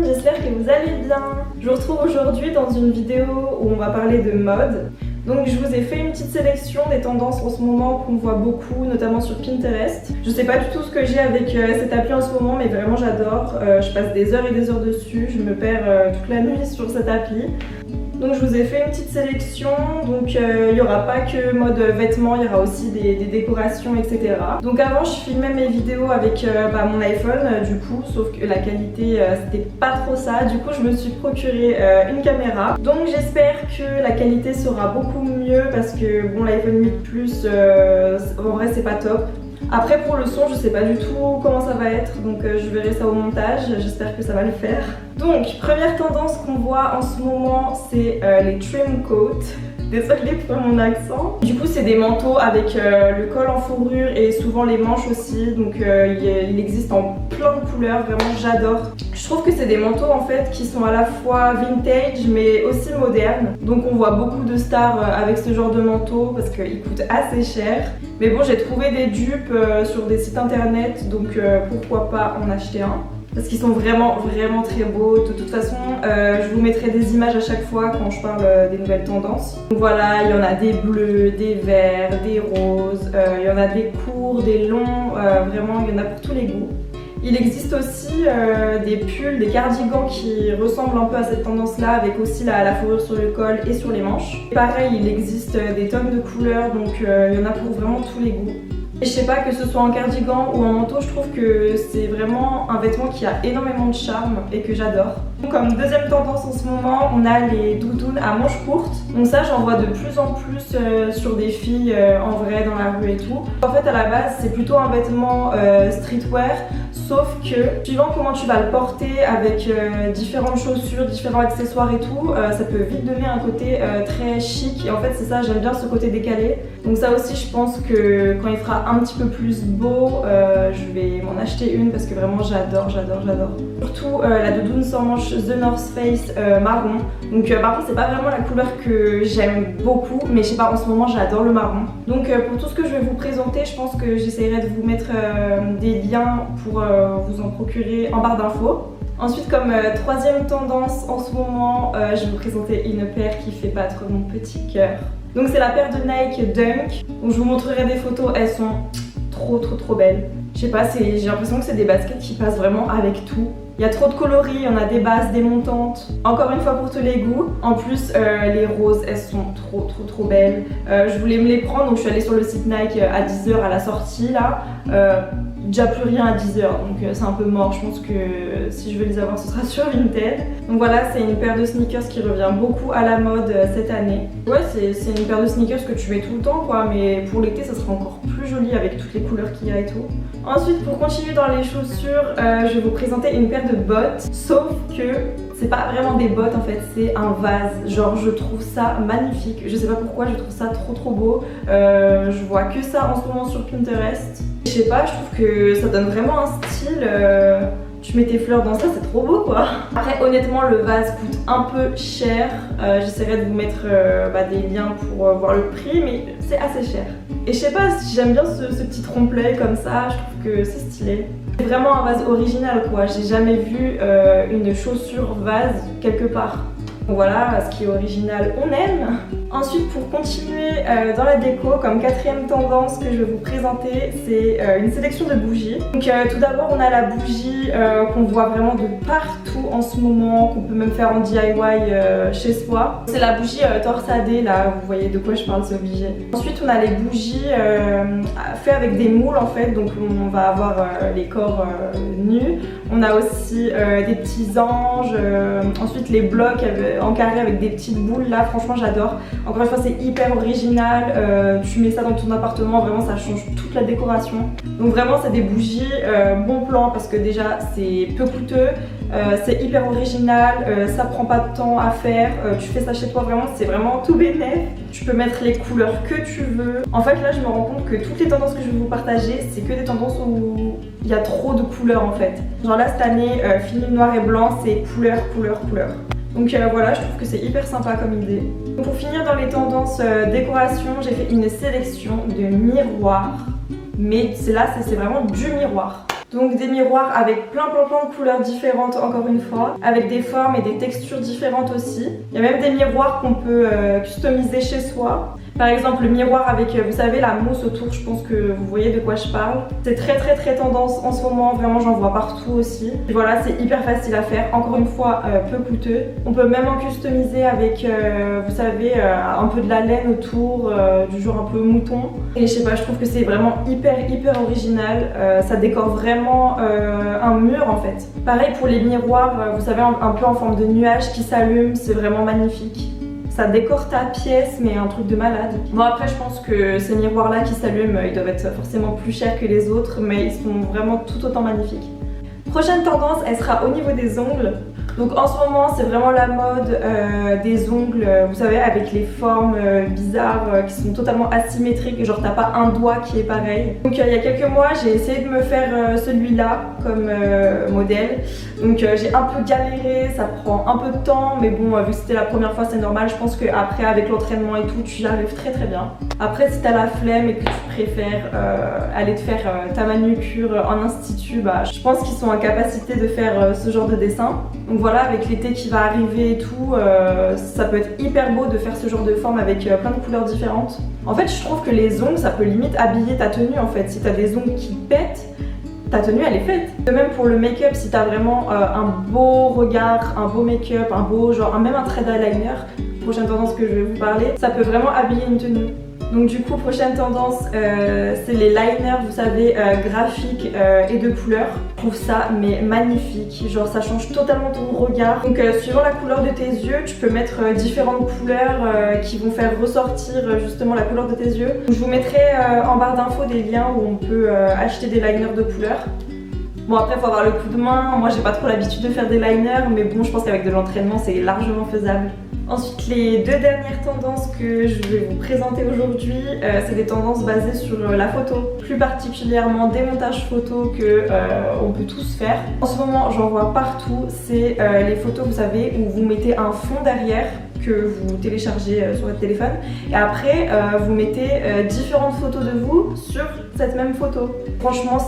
j'espère que vous allez bien. Je vous retrouve aujourd'hui dans une vidéo où on va parler de mode. Donc je vous ai fait une petite sélection des tendances en ce moment qu'on voit beaucoup, notamment sur Pinterest. Je sais pas du tout ce que j'ai avec cette appli en ce moment, mais vraiment j'adore. Je passe des heures et des heures dessus, je me perds toute la nuit sur cette appli. Donc je vous ai fait une petite sélection, donc il n'y aura pas que mode vêtements, il y aura aussi des décorations, etc. Donc avant je filmais mes vidéos avec mon iPhone du coup, sauf que la qualité c'était pas trop ça, du coup je me suis procuré une caméra. Donc j'espère que la qualité sera beaucoup mieux parce que bon, l'iPhone 8 Plus en vrai c'est pas top. Après pour le son je sais pas du tout comment ça va être, donc je verrai ça au montage, j'espère que ça va le faire. Donc première tendance qu'on voit en ce moment c'est les trim coats. Désolée pour mon accent. Du coup c'est des manteaux avec le col en fourrure et souvent les manches aussi, donc il existe en plein de couleurs, vraiment j'adore. Je trouve que c'est des manteaux en fait qui sont à la fois vintage mais aussi modernes. Donc on voit beaucoup de stars avec ce genre de manteau parce qu'ils coûtent assez cher. Mais bon, j'ai trouvé des dupes sur des sites internet, donc pourquoi pas en acheter un. Parce qu'ils sont vraiment très beaux. De toute façon, je vous mettrai des images à chaque fois quand je parle des nouvelles tendances. Donc voilà, il y en a des bleus, des verts, des roses, il y en a des courts, des longs, vraiment il y en a pour tous les goûts. Il existe aussi des pulls, des cardigans qui ressemblent un peu à cette tendance-là, avec aussi la fourrure sur le col et sur les manches. Et pareil, il existe des tonnes de couleurs, donc il y en a pour vraiment tous les goûts. Et je sais pas, que ce soit en cardigan ou en manteau, je trouve que c'est vraiment un vêtement qui a énormément de charme et que j'adore. Comme deuxième tendance en ce moment, on a les doudounes à manches courtes. Donc ça, j'en vois de plus en plus sur des filles en vrai dans la rue et tout. En fait, à la base, c'est plutôt un vêtement streetwear, sauf que suivant comment tu vas le porter avec différentes chaussures, différents accessoires et tout, ça peut vite donner un côté très chic. Et en fait, c'est ça, j'aime bien ce côté décalé. Donc ça aussi, je pense que quand il fera un petit peu plus beau, je vais m'en acheter une parce que vraiment j'adore. Surtout la doudoune sans manches The North Face marron. Donc par contre c'est pas vraiment la couleur que j'aime beaucoup, mais je sais pas, en ce moment j'adore le marron. Donc pour tout ce que je vais vous présenter, je pense que j'essaierai de vous mettre des liens pour vous en procurer en barre d'infos. Ensuite, comme troisième tendance en ce moment, je vais vous présenter une paire qui fait battre mon petit cœur. Donc c'est la paire de Nike Dunk. Donc je vous montrerai des photos, elles sont trop belles. Je sais pas, j'ai l'impression que c'est des baskets qui passent vraiment avec tout. Il y a trop de coloris, il y en a des basses, des montantes. Encore une fois pour tous les goûts. En plus les roses, elles sont trop belles. Je voulais me les prendre, donc je suis allée sur le site Nike à 10h à la sortie là. Déjà plus rien à 10h, donc c'est un peu mort. Je pense que si je veux les avoir, ce sera sur Vinted. Donc voilà, c'est une paire de sneakers qui revient beaucoup à la mode cette année. Ouais, c'est une paire de sneakers que tu mets tout le temps quoi, mais pour l'été ça sera encore plus joli avec toutes les couleurs qu'il y a et tout. Ensuite, pour continuer dans les chaussures, je vais vous présenter une paire de bottes, sauf que c'est pas vraiment des bottes en fait, c'est un vase. Genre je trouve ça magnifique, je sais pas pourquoi, je trouve ça trop beau. Je vois que ça en ce moment sur Pinterest. Je sais pas, je trouve que ça donne vraiment un style. Tu mets tes fleurs dans ça, c'est trop beau quoi. Après honnêtement le vase coûte un peu cher. J'essaierai de vous mettre des liens pour voir le prix, mais c'est assez cher. Et je sais pas, j'aime bien ce petit trompe-l'œil comme ça, je trouve que c'est stylé. C'est vraiment un vase original quoi, j'ai jamais vu une chaussure vase quelque part. Donc voilà, ce qui est original, on aime. Ensuite, pour continuer dans la déco, comme quatrième tendance que je vais vous présenter, c'est une sélection de bougies. Donc tout d'abord, on a la bougie qu'on voit vraiment de partout en ce moment, qu'on peut même faire en DIY chez soi. C'est la bougie torsadée, là, vous voyez de quoi je parle, c'est obligé. Ensuite, on a les bougies faites avec des moules en fait, donc on va avoir les corps nus. On a aussi des petits anges, ensuite les blocs en carré avec des petites boules, là franchement j'adore. Encore une fois c'est hyper original, tu mets ça dans ton appartement, vraiment ça change toute la décoration. Donc vraiment c'est des bougies bon plan parce que déjà c'est peu coûteux, c'est hyper original, ça prend pas de temps à faire, tu fais ça chez toi, vraiment c'est vraiment tout bénef. Tu peux mettre les couleurs que tu veux. En fait là je me rends compte que toutes les tendances que je vais vous partager c'est que des tendances où il y a trop de couleurs en fait. Genre là cette année, fini noir et blanc, c'est couleur. Donc voilà, je trouve que c'est hyper sympa comme idée. Pour finir dans les tendances décoration, j'ai fait une sélection de miroirs. Mais là, c'est vraiment du miroir. Donc des miroirs avec plein de couleurs différentes encore une fois, avec des formes et des textures différentes aussi. Il y a même des miroirs qu'on peut customiser chez soi. Par exemple le miroir avec, vous savez, la mousse autour, je pense que vous voyez de quoi je parle. C'est très tendance en ce moment, vraiment j'en vois partout aussi. Et voilà, c'est hyper facile à faire, encore une fois peu coûteux. On peut même en customiser avec, vous savez, un peu de la laine autour, du genre un peu mouton. Et je sais pas, je trouve que c'est vraiment hyper original, ça décore vraiment un mur en fait. Pareil pour les miroirs, vous savez, un peu en forme de nuage qui s'allume, c'est vraiment magnifique. Ça décore ta pièce, mais un truc de malade. Bon après je pense que ces miroirs là qui s'allument, ils doivent être forcément plus chers que les autres, mais ils sont vraiment tout autant magnifiques. Prochaine tendance, elle sera au niveau des ongles. Donc en ce moment c'est vraiment la mode des ongles, vous savez, avec les formes bizarres qui sont totalement asymétriques, genre t'as pas un doigt qui est pareil. Donc il y a quelques mois j'ai essayé de me faire celui-là comme modèle. Donc j'ai un peu galéré, ça prend un peu de temps, mais bon vu que c'était la première fois c'est normal, je pense qu'après avec l'entraînement et tout tu y arrives très bien. Après si t'as la flemme et que tu préfères aller te faire ta manucure en institut, bah je pense qu'ils sont en capacité de faire ce genre de dessin. Donc voilà, avec l'été qui va arriver et tout, ça peut être hyper beau de faire ce genre de forme avec plein de couleurs différentes. En fait je trouve que les ongles ça peut limite habiller ta tenue en fait. Si t'as des ongles qui pètent, ta tenue elle est faite. De même pour le make-up, si t'as vraiment un beau regard, un beau make-up, un beau genre, même un trait d'eyeliner, prochaine tendance que je vais vous parler, ça peut vraiment habiller une tenue. Donc du coup prochaine tendance c'est les liners, vous savez, graphiques et de couleurs. Je trouve ça mais magnifique, genre ça change totalement ton regard. Donc suivant la couleur de tes yeux, tu peux mettre différentes couleurs qui vont faire ressortir justement la couleur de tes yeux. Donc, je vous mettrai en barre d'infos des liens où on peut acheter des liners de couleurs. Bon après faut avoir le coup de main, moi j'ai pas trop l'habitude de faire des liners, mais bon je pense qu'avec de l'entraînement c'est largement faisable. Ensuite les deux dernières tendances que je vais vous présenter aujourd'hui, c'est des tendances basées sur la photo, plus particulièrement des montages photos que on peut tous faire. En ce moment j'en vois partout, c'est les photos, vous savez, où vous mettez un fond derrière que vous téléchargez sur votre téléphone et après vous mettez différentes photos de vous sur cette même photo. Franchement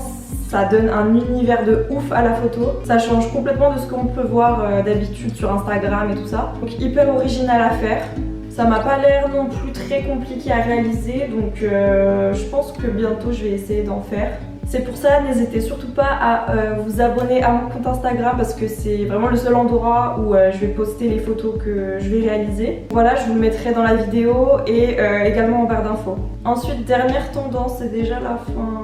ça donne un univers de ouf à la photo, ça change complètement de ce qu'on peut voir d'habitude sur Instagram et tout ça. Donc hyper original à faire, ça m'a pas l'air non plus très compliqué à réaliser, donc je pense que bientôt je vais essayer d'en faire. C'est pour ça, n'hésitez surtout pas à vous abonner à mon compte Instagram parce que c'est vraiment le seul endroit où je vais poster les photos que je vais réaliser. Voilà, je vous le mettrai dans la vidéo et également en barre d'infos. Ensuite, dernière tendance, c'est déjà la fin.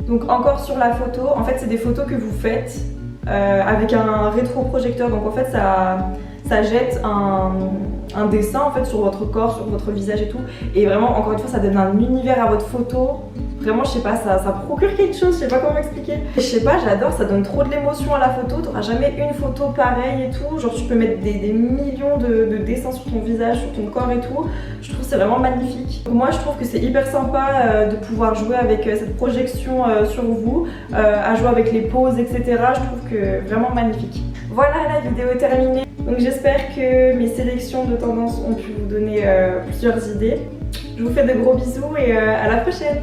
Donc encore sur la photo, en fait c'est des photos que vous faites avec un rétroprojecteur, donc en fait ça jette un dessin en fait sur votre corps, sur votre visage et tout, et vraiment encore une fois ça donne un univers à votre photo. Vraiment je sais pas, ça procure quelque chose, je sais pas comment expliquer. Je sais pas, j'adore, ça donne trop de l'émotion à la photo, t'auras jamais une photo pareille et tout, genre tu peux mettre des millions de dessins sur ton visage, sur ton corps et tout. Je trouve que c'est vraiment magnifique. Moi je trouve que c'est hyper sympa de pouvoir jouer avec cette projection sur vous, à jouer avec les poses etc. Je trouve que vraiment magnifique. Voilà, la vidéo est terminée. Donc j'espère que mes sélections de tendances ont pu vous donner plusieurs idées. Je vous fais de gros bisous et à la prochaine.